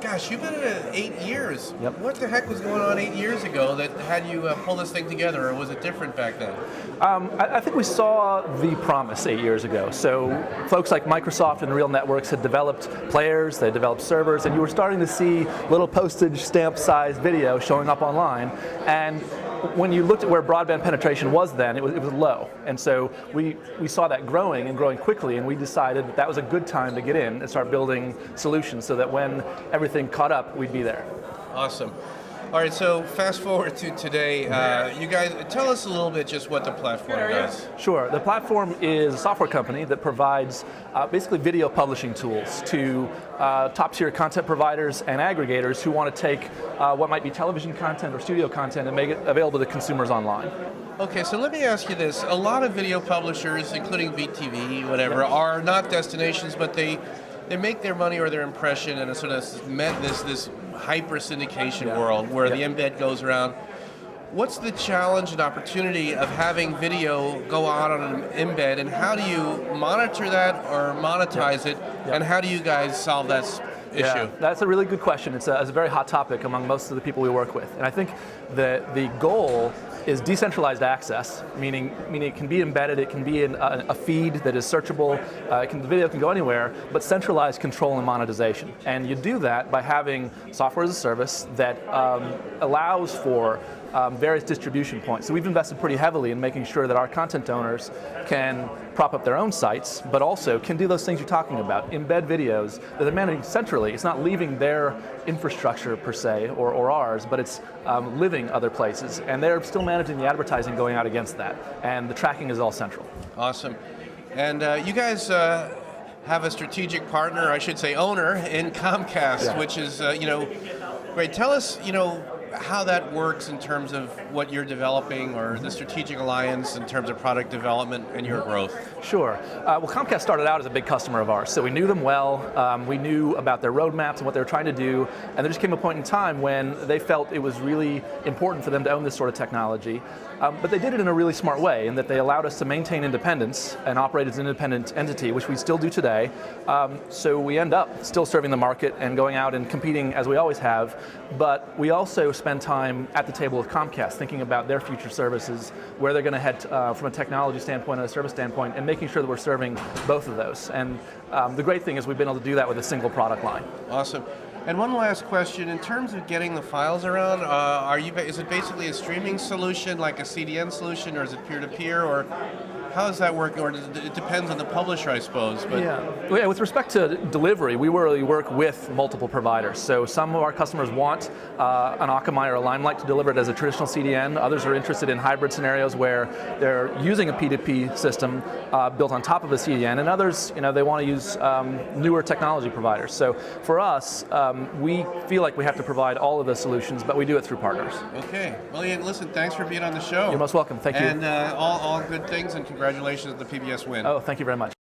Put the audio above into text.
gosh, you've been in it 8 years. Yep. What the heck was going on 8 years ago that had you pull this thing together, or was it different back then? I think we saw the promise 8 years ago. So folks like Microsoft and Real Networks had developed players, they developed servers, and you were starting to see little postage stamp-sized video showing up online. And when you looked at where broadband penetration was then, it was low. And so we saw that growing and growing quickly, and we decided that was a good time to get in and start building solutions so that when everything caught up, we'd be there. Awesome. All right, so fast forward to today. You guys, tell us a little bit just what the platform does. Sure. The platform is a software company that provides basically video publishing tools to top-tier content providers and aggregators who want to take what might be television content or studio content and make it available to consumers online. Okay, so let me ask you this. A lot of video publishers, including VTV, whatever, are not destinations, but they make their money or their impression in a sort of this hyper syndication world where the embed goes around. What's the challenge and opportunity of having video go out on an embed, and how do you monitor that or monetize it, and how do you guys solve that issue? Yeah, that's a really good question. It's a very hot topic among most of the people we work with. And I think that the goal is decentralized access, meaning it can be embedded, it can be in a feed that is searchable, the video can go anywhere, but centralized control and monetization. And you do that by having software as a service that allows for various distribution points. So we've invested pretty heavily in making sure that our content owners can prop up their own sites, but also can do those things you're talking about, embed videos that they're managing centrally. It's not leaving their infrastructure per se, or ours, but it's living other places. And they're still managing the advertising going out against that. And the tracking is all central. Awesome. And you guys have a strategic partner, I should say owner, in Comcast, which is, great. Tell us, how that works in terms of what you're developing, or the strategic alliance in terms of product development and your growth. Sure. Well, Comcast started out as a big customer of ours, so we knew them well. We knew about their roadmaps and what they were trying to do, and there just came a point in time when they felt it was really important for them to own this sort of technology. But they did it in a really smart way, in that they allowed us to maintain independence and operate as an independent entity, which we still do today. So we end up still serving the market and going out and competing as we always have, but we also spend time at the table with Comcast thinking about their future services, where they're going to head from a technology standpoint and a service standpoint, and making sure that we're serving both of those. And the great thing is we've been able to do that with a single product line. Awesome. And one last question, in terms of getting the files around, is it basically a streaming solution, like a CDN solution, or is it peer-to-peer, or how does that work? Or it depends on the publisher, I suppose. But yeah, with respect to delivery, we really work with multiple providers. So some of our customers want an Akamai or a Limelight to deliver it as a traditional CDN. Others are interested in hybrid scenarios where they're using a P2P system built on top of a CDN, and others, they want to use newer technology providers. So for us, we feel like we have to provide all of the solutions, but we do it through partners. Okay. Well, Ian, listen, thanks for being on the show. You're most welcome. Thank you. And all good things, and congratulations on the PBS win. Oh, thank you very much.